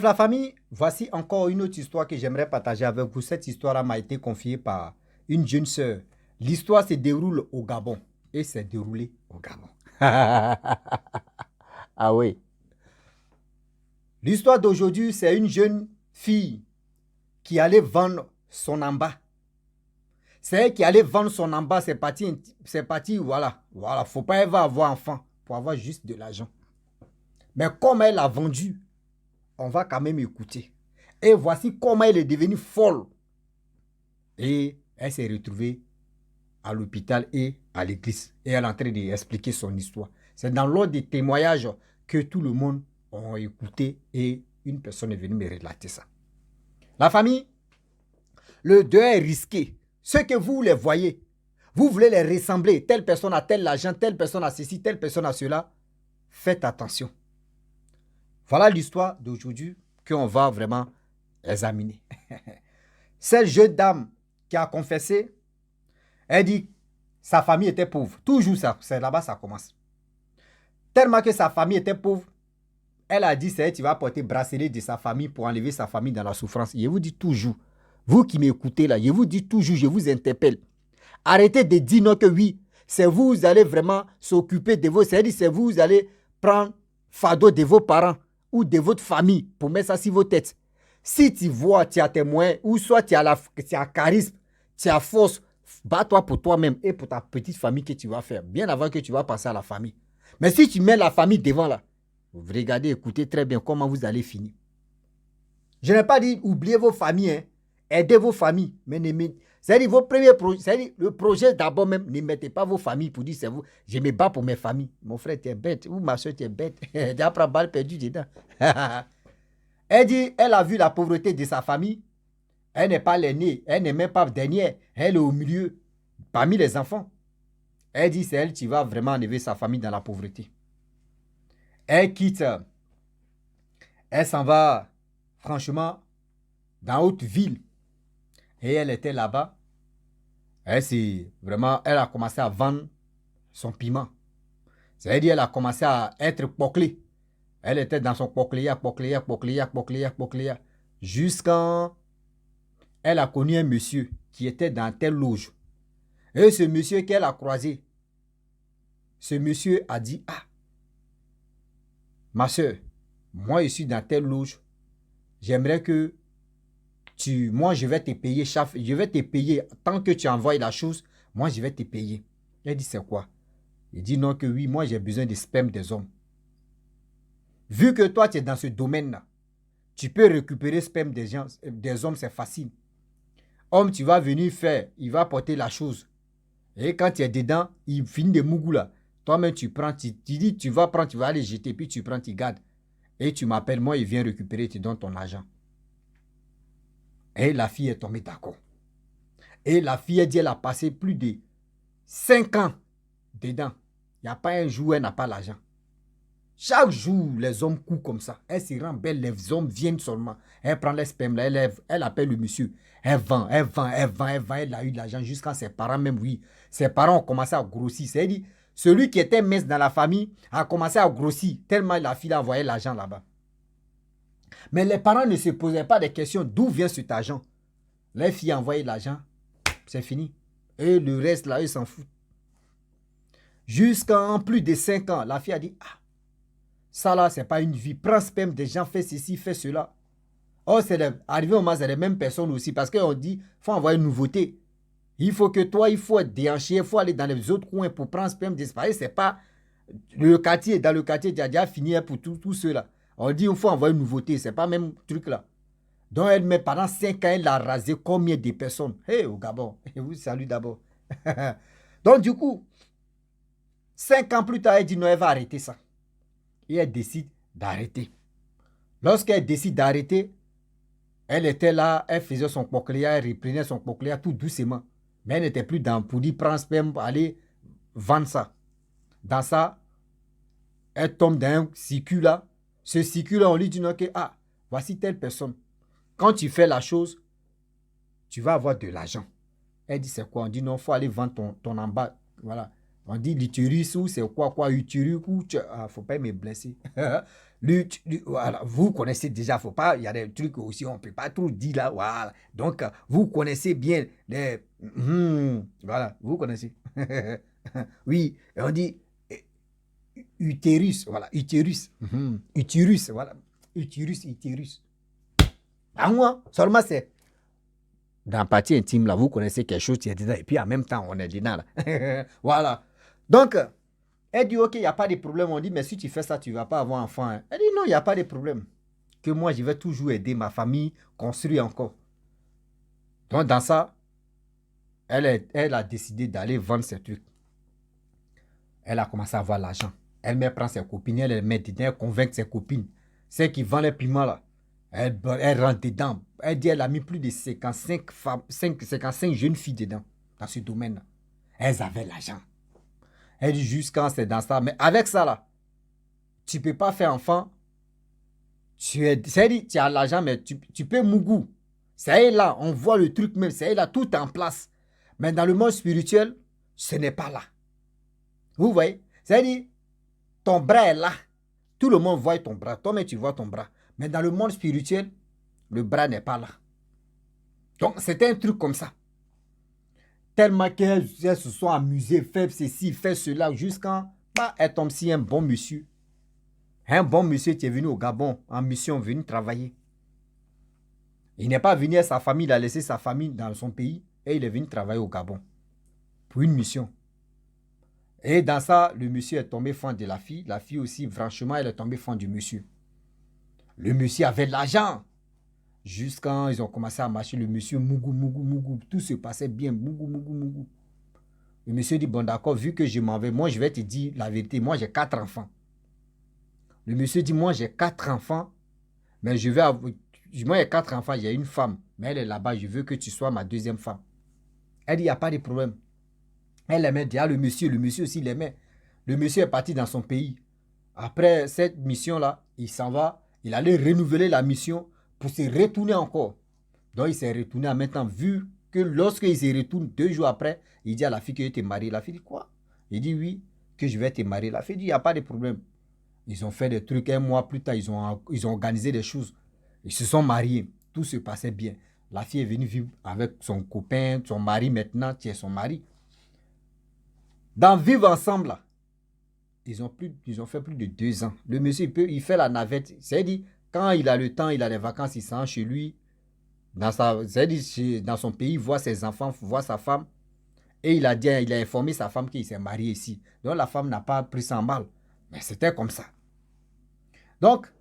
Bref, la famille, voici encore une autre histoire que j'aimerais partager avec vous. Cette histoire m'a été confiée par une jeune sœur. L'histoire se déroule au Gabon et s'est déroulée au Gabon. Ah oui. L'histoire d'aujourd'hui, c'est une jeune fille qui allait vendre son amba. C'est elle qui allait vendre son amba, c'est parti, voilà. Voilà, faut pas avoir enfant pour avoir juste de l'argent. Mais comme elle a vendu, on va quand même écouter. Et voici comment elle est devenue folle. Et elle s'est retrouvée à l'hôpital et à l'église. Et elle est en train d'expliquer son histoire. C'est dans l'ordre des témoignages que tout le monde a écouté et une personne est venue me relater ça. La famille, le deuil est risqué. Ceux que vous les voyez, vous voulez les ressembler. Telle personne a tel argent, telle personne a ceci, telle personne a cela. Faites attention. Voilà l'histoire d'aujourd'hui qu'on va vraiment examiner. Cette jeune dame qui a confessé, elle dit sa famille était pauvre. Toujours ça, c'est là-bas ça commence. Tellement que sa famille était pauvre, elle a dit c'est elle qui va porter bracelet de sa famille pour enlever sa famille dans la souffrance. Je vous dis toujours, vous qui m'écoutez là, je vous dis toujours, je vous interpelle. Arrêtez de dire non que oui, c'est vous allez vraiment s'occuper de vos, c'est vous allez prendre fardeau de vos parents ou de votre famille pour mettre ça sur vos têtes. Si tu vois, tu as tes moyens, ou soit tu as charisme, tu as force, bats-toi pour toi-même et pour ta petite famille que tu vas faire, bien avant que tu vas passer à la famille. Mais si tu mets la famille devant là, vous regardez, écoutez très bien comment vous allez finir. Je n'ai pas dit oubliez vos familles, hein. Aidez vos familles, mais c'est-à-dire vos premiers projets, c'est-à-dire le projet d'abord même, ne mettez pas vos familles pour dire c'est vous, je me bats pour mes familles. Mon frère, tu es bête, ou ma soeur, tu es bête, tu as pris balle perdue dedans. Elle dit, elle a vu la pauvreté de sa famille, elle n'est pas l'aînée, elle n'est même pas dernière, elle est au milieu, parmi les enfants. Elle dit, c'est elle qui va vraiment enlever sa famille dans la pauvreté. Elle quitte, elle s'en va, franchement, dans haute ville. Et elle était là-bas. Elle a commencé à vendre son piment. C'est-à-dire, elle a commencé à être poclée. Elle était dans son pocléa, jusqu'à elle a connu un monsieur qui était dans telle loge. Et ce monsieur qu'elle a croisé, ce monsieur a dit, ah, ma soeur, moi je suis dans telle loge, j'aimerais que moi je vais te payer, je vais te payer, tant que tu envoies la chose, moi je vais te payer. Elle dit, c'est quoi? Il dit non que oui, moi j'ai besoin de sperme des hommes. Vu que toi tu es dans ce domaine-là, tu peux récupérer sperme des hommes, c'est facile. Homme, tu vas venir faire, il va porter la chose. Et quand tu es dedans, il finit de mougou là. Toi-même, tu prends, tu dis, tu vas prendre, tu vas aller jeter, puis tu prends, tu gardes. Et tu m'appelles, moi, il vient récupérer, tu donnes ton argent. Et la fille est tombée d'accord. Et la fille, elle dit, elle a passé plus de 5 ans dedans. Il n'y a pas un jour où elle n'a pas l'argent. Chaque jour, les hommes courent comme ça. Elle se rend belle, les hommes viennent seulement. Elle prend les spermes, elle appelle le monsieur. Elle vend, elle a eu de l'argent jusqu'à ses parents même, oui. Ses parents ont commencé à grossir. C'est-à-dire, celui qui était mince dans la famille a commencé à grossir, tellement la fille a envoyé l'argent là-bas. Mais les parents ne se posaient pas de questions d'où vient cet argent. Les filles ont envoyé l'argent, c'est fini. Et le reste là, ils s'en foutent. Jusqu'en plus de 5 ans, la fille a dit, ah, ça là, c'est pas une vie. Prends sperme des gens, fais ceci, fais cela. Oh, arrivé au moment, c'est les mêmes personnes aussi. Parce qu'on dit, il faut envoyer une nouveauté. Il faut que toi, il faut être déhanché, il faut aller dans les autres coins pour prendre sperme disparaître. C'est pas le quartier, dans le quartier, tu as déjà fini pour tout ceux-là. On dit, il faut envoyer une nouveauté. C'est pas le même truc là. Donc, elle met pendant 5 ans, elle a rasé combien de personnes? Hey, au Gabon. Je vous salue d'abord. Donc, du coup, 5 ans plus tard, elle dit, non, elle va arrêter ça. Et elle décide d'arrêter. Lorsqu'elle décide d'arrêter, elle était là, elle faisait son cochléa, elle reprenait son cochléa tout doucement. Mais elle n'était plus dans pour dire prendre sperme, aller vendre ça. Dans ça, elle tombe dans un circuit là. Ce circuit là, on lui dit non, que, ah, voici telle personne. Quand tu fais la chose, tu vas avoir de l'argent. Elle dit c'est quoi? On dit non, il faut aller vendre ton en bas. Voilà. On dit l'utérus ou c'est quoi, utérus ou faut pas me blesser. Voilà, vous connaissez déjà, faut pas, il y a des trucs aussi, on ne peut pas tout dire là, voilà. Donc, vous connaissez bien les... voilà, vous connaissez. Oui, on dit utérus, voilà, utérus. Utérus, voilà. Utérus. À moi, seulement c'est dans la partie intime, là, vous connaissez quelque chose qui est dedans, et puis en même temps, on est dedans, là. Voilà. Donc, elle dit, ok, il n'y a pas de problème. On dit, mais si tu fais ça, tu ne vas pas avoir enfant. Hein. Elle dit, non, il n'y a pas de problème. Que moi, je vais toujours aider ma famille, construire encore. Donc, dans ça, elle a décidé d'aller vendre ses trucs. Elle a commencé à avoir l'argent. Elle prend ses copines, elle les met dedans, elle convainc ses copines. Celles qui vendent les piments, là, elle rentre dedans. Elle dit, elle a mis plus de 55 femmes, 55 jeunes filles dedans, dans ce domaine-là. Elles avaient l'argent. Elle dit jusqu'à c'est dans ça. Mais avec ça, là, tu ne peux pas faire enfant. Tu as l'argent, mais tu peux mougou. C'est là, on voit le truc même. C'est là, tout en place. Mais dans le monde spirituel, ce n'est pas là. Vous voyez? C'est-à-dire, ton bras est là. Tout le monde voit ton bras. Toi-même, tu vois ton bras. Mais dans le monde spirituel, le bras n'est pas là. Donc, c'était un truc comme ça. Tellement qu'elles se sont amusées, fait ceci, fait cela, jusqu'à elle tombe si un bon monsieur. Un bon monsieur qui est venu au Gabon en mission, venu travailler. Il n'est pas venu à sa famille, il a laissé sa famille dans son pays et il est venu travailler au Gabon pour une mission. Et dans ça, le monsieur est tombé fan de la fille. La fille aussi, franchement, elle est tombée fan du monsieur. Le monsieur avait de l'argent. Jusqu'à ils ont commencé à marcher, le monsieur mougou. Tout se passait bien, mougou. Le monsieur dit, bon d'accord, vu que je m'en vais, moi je vais te dire la vérité, moi j'ai 4 enfants. Le monsieur dit, moi j'ai 4 enfants, mais je vais avoir, moi j'ai 4 enfants, j'ai une femme, mais elle est là-bas, je veux que tu sois ma deuxième femme. Elle dit, il n'y a pas de problème. Elle aimait déjà le monsieur aussi l'aimait. Le monsieur est parti dans son pays. Après cette mission-là, il s'en va, il allait renouveler la mission pour se retourner encore. Donc il s'est retourné en même temps, vu que lorsqu'il se retourne 2 jours après, il dit à la fille que tu es marié. La fille dit quoi? Il dit oui, que je vais te marier. La fille dit, il n'y a pas de problème. Ils ont fait des trucs, 1 mois plus tard, ils ont organisé des choses. Ils se sont mariés, tout se passait bien. La fille est venue vivre avec son copain, son mari maintenant, qui est son mari. Dans vivre ensemble, là, ils ont fait plus de 2 ans. Le monsieur, il fait la navette. C'est-à-dire, quand il a le temps, il a les vacances, il s'en va chez lui. Dans son pays, il voit ses enfants, voit sa femme. Et il a informé sa femme qu'il s'est marié ici. Donc la femme n'a pas pris ça en mal. Mais c'était comme ça. Donc,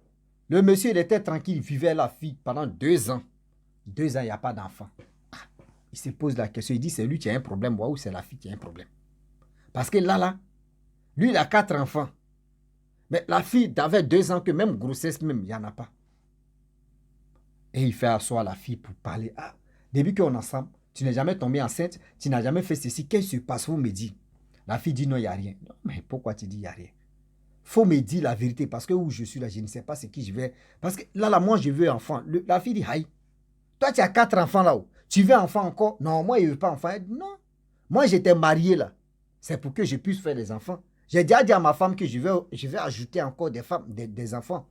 le monsieur, il était tranquille, il vivait la fille pendant 2 ans. 2 ans, il n'y a pas d'enfant. Il se pose la question, il dit, c'est lui qui a un problème, ou c'est la fille qui a un problème. Parce que là, lui, il a 4 enfants. Mais la fille avait 2 ans que même grossesse, même, il n'y en a pas. Et il fait asseoir la fille pour parler. Ah, depuis qu'on est ensemble, tu n'es jamais tombé enceinte, tu n'as jamais fait ceci. Qu'est-ce qui se passe? Vous me dites. La fille dit non, il n'y a rien. Non, mais pourquoi tu dis il n'y a rien? Faut me dire la vérité parce que où je suis là, je ne sais pas ce qui je vais. Parce que là, moi, je veux enfant. La fille dit, aïe, toi, tu as 4 enfants là-haut. Tu veux enfant encore? Non, moi, je ne veux pas enfant. Elle dit, non. Moi, j'étais marié là. C'est pour que je puisse faire des enfants. J'ai déjà dit à ma femme que je vais ajouter encore des femmes, des enfants.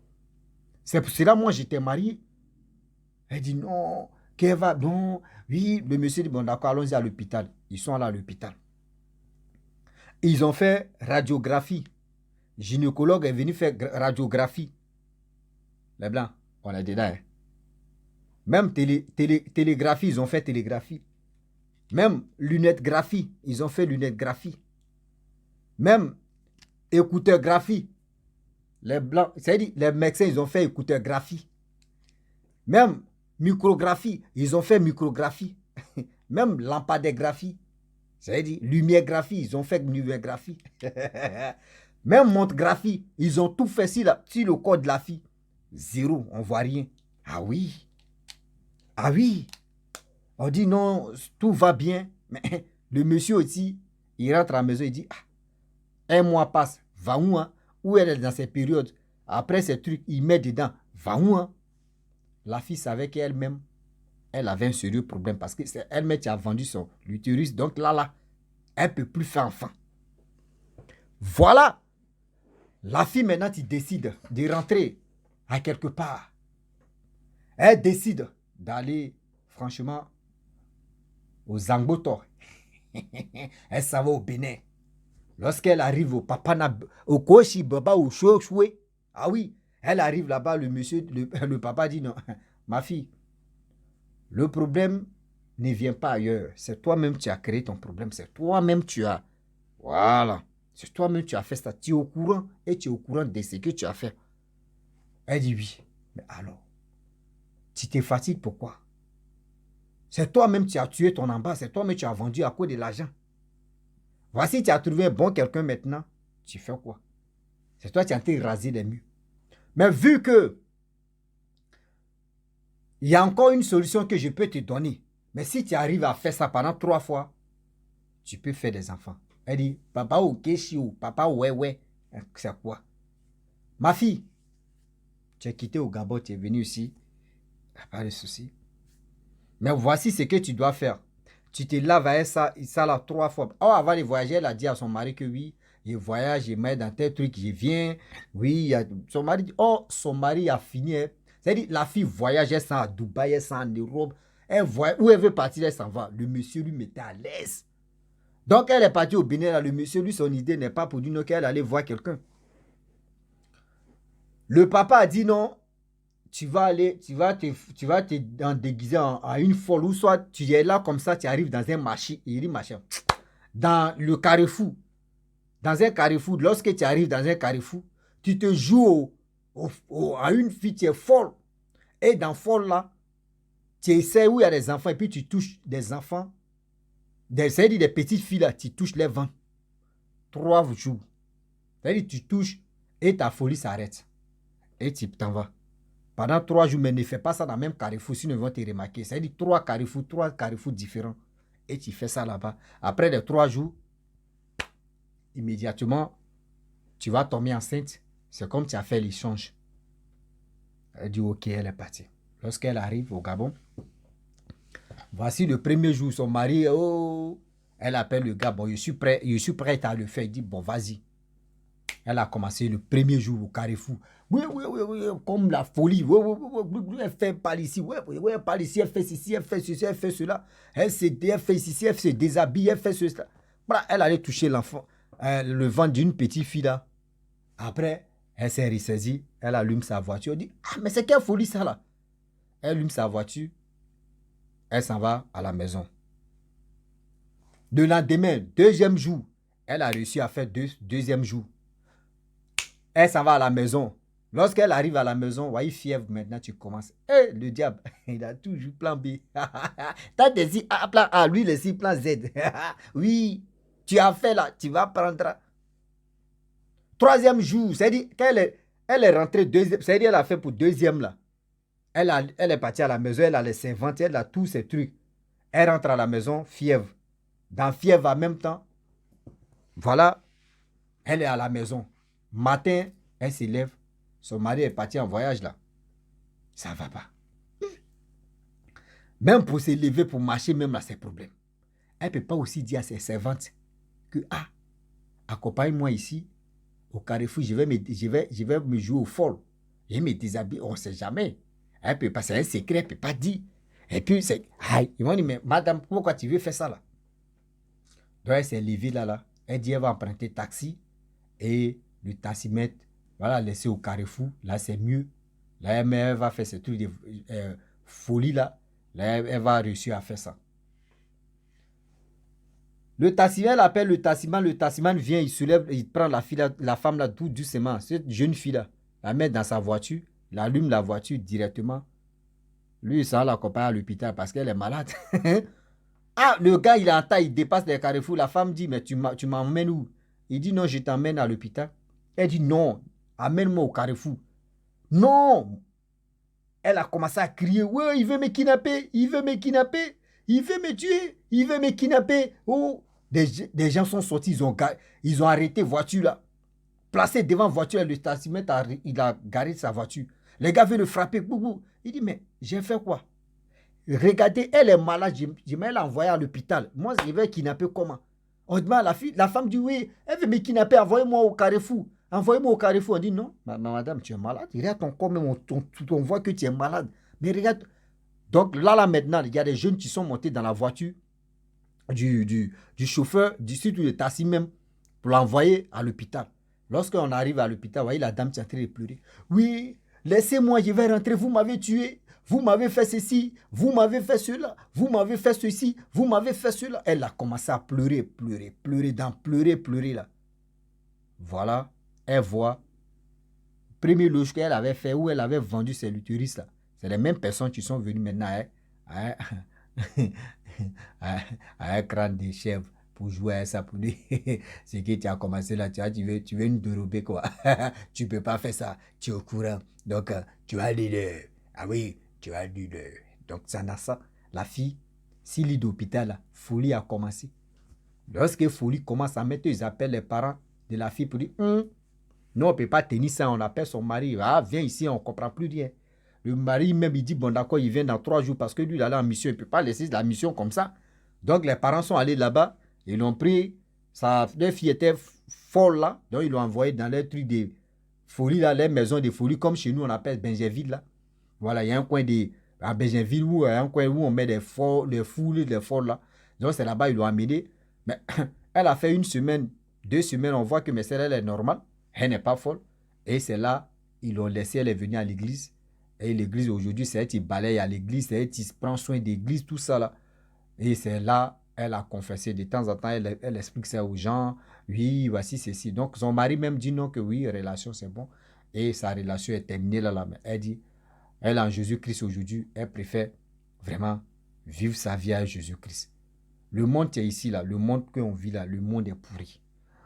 C'est pour cela, moi, j'étais marié. Elle dit non, qu'elle va, non. Oui, le monsieur dit, bon d'accord, allons-y à l'hôpital. Ils sont allés à l'hôpital. Ils ont fait radiographie. Gynécologue est venu faire radiographie. Les blancs, on est dedans. Hein. Même télégraphie, ils ont fait télégraphie. Même lunette graphie, ils ont fait lunette graphie. Même écouteur graphie. Les blancs, c'est-à-dire les médecins, ils ont fait écouteur graphie. Même micrographie, ils ont fait micrographie. Même lampadagraphie, c'est-à-dire lumière-graphie, ils ont fait lumière-graphie. Même montre-graphie, ils ont tout fait sur le corps de la fille. 0, on ne voit rien. Ah oui. Ah oui. On dit non, tout va bien. Mais le monsieur aussi, il rentre à la maison, il dit, ah, 1 mois passe, va où, hein? Où elle est dans ces périodes? Après ces trucs, il met dedans, va où, hein? La fille savait qu'elle-même, elle avait un sérieux problème parce que c'est elle-même qui a vendu son utérus. Donc là, elle ne peut plus faire enfant. Voilà. La fille maintenant, tu décides de rentrer à quelque part. Elle décide d'aller, franchement, au Zangbotor. Elle s'en va au Bénin. Lorsqu'elle arrive au Papana, au Koshi Baba, au Chouchoué, ah oui, elle arrive là-bas, le papa dit non, ma fille, le problème ne vient pas ailleurs. C'est toi-même qui as créé ton problème. C'est toi-même qui as. Voilà. C'est toi-même qui as fait ça. Tu es au courant et tu es au courant de ce que tu as fait. Elle dit oui. Mais alors, tu te fatigues pourquoi? C'est toi-même qui as tué ton embarras. C'est toi-même qui as vendu à cause de l'argent. Voici, tu as trouvé un bon quelqu'un maintenant. Tu fais quoi? C'est toi qui as été rasé les murs. Mais vu que il y a encore une solution que je peux te donner. Mais si tu arrives à faire ça pendant 3 fois, tu peux faire des enfants. Elle dit, papa ou keshi ou papa ouais. C'est quoi? Ma fille, tu es quitté au Gabon, tu es venu ici. Pas de souci. Mais voici ce que tu dois faire. Tu te laves avec ça là 3 fois. Oh, avant de voyager, elle a dit à son mari que oui, je voyage, je mets dans tel truc, je viens. Oui, son mari dit, oh, son mari a fini. C'est-à-dire, la fille voyage, elle s'en à Dubaï, elle s'en en Europe. Elle voyage, où elle veut partir, elle s'en va. Le monsieur lui mettait à l'aise. Donc, elle est partie au Bénin. Là, le monsieur, lui, son idée n'est pas pour dire qu'elle allait voir quelqu'un. Le papa a dit non, tu vas te déguiser en une folle, ou soit tu es là comme ça, tu arrives dans un marché, il dit machin, dans le carrefour, dans un carrefour, lorsque tu arrives dans un carrefour, tu te joues à une fille, tu es folle, et dans folle là, tu essaies où il y a des enfants, et puis tu touches des enfants, c'est-à-dire des petites filles là, tu touches les ventres, 3 jours, c'est-à-dire tu touches, et ta folie s'arrête, et tu t'en vas. Pendant 3 jours, mais ne fais pas ça dans le même carrefour, sinon ils vont te remarquer. C'est-à-dire 3 carrefours différents. Et tu fais ça là-bas. Après les 3 jours, immédiatement, tu vas tomber enceinte. C'est comme tu as fait l'échange. Elle dit ok, elle est partie. Lorsqu'elle arrive au Gabon, voici le premier jour, son mari, oh, elle appelle le gars, bon, je suis prêt à le faire. Il dit, bon, vas-y. Elle a commencé le premier jour au carrefour. Oui, comme la folie. Elle fait par ici, par ici, elle fait ceci, elle fait ceci, elle fait cela. Elle fait ceci, elle se déshabille, elle fait cela. Voilà, elle allait toucher l'enfant, le ventre d'une petite fille là. Après, elle s'est ressaisie, elle allume sa voiture, elle dit, ah, mais c'est quelle folie ça là? Elle allume sa voiture, elle s'en va à la maison. Le lendemain, 2e jour, elle a réussi à faire deuxième jour. Elle s'en va à la maison. Lorsqu'elle arrive à la maison, voyez, fièvre, maintenant tu commences. Le diable, il a toujours plan B. T'as des plan A, lui, il plan Z. Oui, tu as fait là, tu vas prendre. 3e jour, c'est-à-dire qu'elle est rentrée deuxième, c'est-à-dire elle a fait pour 2e là. Elle est partie à la maison, elle a laissé inventer, elle a tous ces trucs. Elle rentre à la maison, fièvre. Dans fièvre en même temps, voilà, elle est à la maison. Matin, elle se lève. Son mari est parti en voyage là. Ça ne va pas. Même pour se lever, pour marcher, même là, c'est problème. Elle ne peut pas aussi dire à ses servantes que, ah, accompagne-moi ici, au carrefour, je vais me jouer au fol. Je vais me déshabiller, on ne sait jamais. Elle peut pas, c'est un secret, elle ne peut pas dire. Et puis, ils vont dire, mais madame, pourquoi tu veux faire ça là? Donc, elle s'est levée là. Elle dit, elle va emprunter taxi et le taximètre, voilà, laisser au carrefour. Là, c'est mieux. Là, elle va faire ce truc de folie là. Là, elle va réussir à faire ça. Le taximan appelle le taximan vient, il se lève, il prend la femme là tout doucement, cette jeune fille là, la met dans sa voiture, il allume la voiture directement. Lui, il s'en l'accompagne à l'hôpital parce qu'elle est malade. Ah, le gars, il est en taille, il dépasse les carrefours. La femme dit, mais tu m'emmènes où? Il dit, non, je t'emmène à l'hôpital. Elle dit, non, amène-moi au carrefour. Non! Elle a commencé à crier, ouais, il veut me kidnapper, il veut me kidnapper, il veut me tuer, il veut me kidnapper. Oh, des gens sont sortis, ils ont arrêté voiture là. Placé devant voiture, le taximètre, il a garé sa voiture. Les gars veulent le frapper. Il dit, mais j'ai fait quoi? Regardez, elle est malade, je vais l'envoyer à l'hôpital. Moi, je vais kidnapper comment? On demande à la femme dit, oui, elle veut me kidnapper, envoyez-moi au carrefour. Envoyez-moi au carrefour. On dit non, madame, tu es malade. Regarde ton corps, même on voit que tu es malade. Mais regarde. Donc là, maintenant, il y a des jeunes qui sont montés dans la voiture du chauffeur, du site ou de taxi même, pour l'envoyer à l'hôpital. Lorsqu'on arrive à l'hôpital, vous voyez la dame qui est en train de pleurer. Oui, laissez-moi, je vais rentrer, vous m'avez tué, vous m'avez fait ceci, vous m'avez fait cela, vous m'avez fait ceci, vous m'avez fait cela. Elle a commencé à pleurer, pleurer là. Voilà, elle voit, premier loge qu'elle avait fait, où elle avait vendu ses lutéris là. C'est les mêmes personnes qui sont venues maintenant à un crâne de chèvre pour jouer à ça, pour dire ce que tu as commencé là, tu veux nous dérober quoi. Tu ne peux pas faire ça, tu es au courant. Donc, tu as l'idée. Ah oui, tu as l'idée. Donc, ça n'a ça. La fille, si lit d'hôpital, folie a commencé. Lorsque folie commence à mettre, ils appellent les parents de la fille pour dire non, on ne peut pas tenir ça. On appelle son mari. Ah, viens ici, on ne comprend plus rien. Le mari même, il dit, bon d'accord, il vient dans 3 jours parce que lui, il est en mission. Il ne peut pas laisser la mission comme ça. Donc, les parents sont allés là-bas. Ils l'ont pris. Leur fille était folle là. Donc, ils l'ont envoyé dans les trucs de folie, là, les maisons de folie, comme chez nous, on appelle Benjerville là. Voilà, il y a un coin à Benjerville où, un coin où on met des fous, des folles là. Donc, c'est là-bas, ils l'ont amené. Mais elle a fait 1 semaine, 2 semaines, on voit que mais elle est normale. Elle n'est pas folle. Et c'est là, ils l'ont laissé, elle est venue à l'église. Et l'église aujourd'hui, c'est elle qui balaye à l'église, c'est elle qui prend soin d'église, tout ça là. Et c'est là, elle a confessé. De temps en temps, elle explique ça aux gens. Oui, voici ceci. Donc, son mari même dit non, que oui, relation, c'est bon. Et sa relation est terminée là. Mais elle dit, elle en Jésus-Christ aujourd'hui, elle préfère vraiment vivre sa vie à Jésus-Christ. Le monde qui est ici, là, le monde qu'on vit là, le monde est pourri.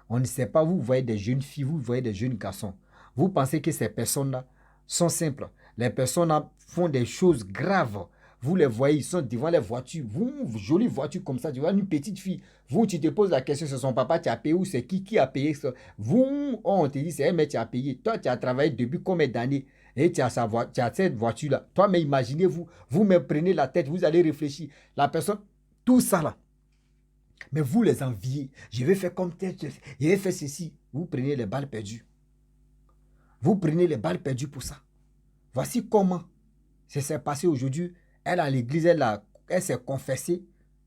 On ne sait pas, vous voyez des jeunes filles, vous voyez des jeunes garçons. Vous pensez que ces personnes-là sont simples. Les personnes-là font des choses graves. Vous les voyez, ils sont devant les voitures. Vous, jolie voiture comme ça, tu vois, une petite fille. Vous, tu te poses la question, c'est son papa qui a payé ou c'est qui a payé ça? Vous, on te dit, c'est elle, mais tu as payé. Toi, tu as travaillé depuis combien d'années? Et tu as cette voiture-là. Toi, mais imaginez-vous, vous me prenez la tête, vous allez réfléchir. La personne, tout ça là. Mais vous les enviez. Je vais faire comme tel, je vais faire ceci. Vous prenez les balles perdues. Vous prenez les balles perdues pour ça. Voici comment ça s'est passé aujourd'hui. Elle à l'église, elle s'est confessée.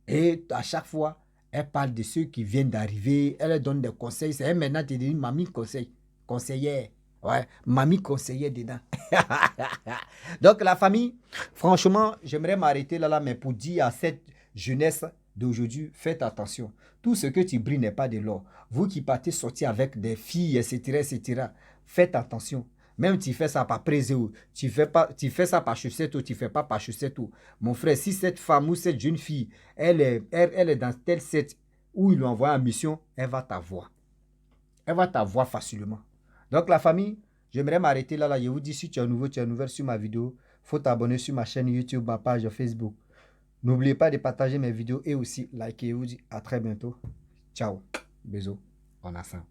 Et à chaque fois, elle parle de ceux qui viennent d'arriver. Elle donne des conseils. C'est elle maintenant qui dit mamie conseil. Conseillère. Ouais, mamie conseillère dedans. Donc la famille, franchement, j'aimerais m'arrêter là, mais pour dire à cette jeunesse d'aujourd'hui, faites attention. Tout ce que tu brilles n'est pas de l'or. Vous qui partez sortir avec des filles, etc., faites attention. Même tu fais ça par préséo, tu fais ça par chaussette ou tu fais pas par chaussette ou. Mon frère, si cette femme ou cette jeune fille, elle est dans tel set où ils lui envoient en mission, elle va t'avoir. Elle va t'avoir facilement. Donc la famille, j'aimerais m'arrêter là. Je vous dis, si tu es nouveau sur ma vidéo, il faut t'abonner sur ma chaîne YouTube, ma page Facebook. N'oubliez pas de partager mes vidéos et aussi liker. Je vous dis à très bientôt. Ciao. Bisous. On a ça.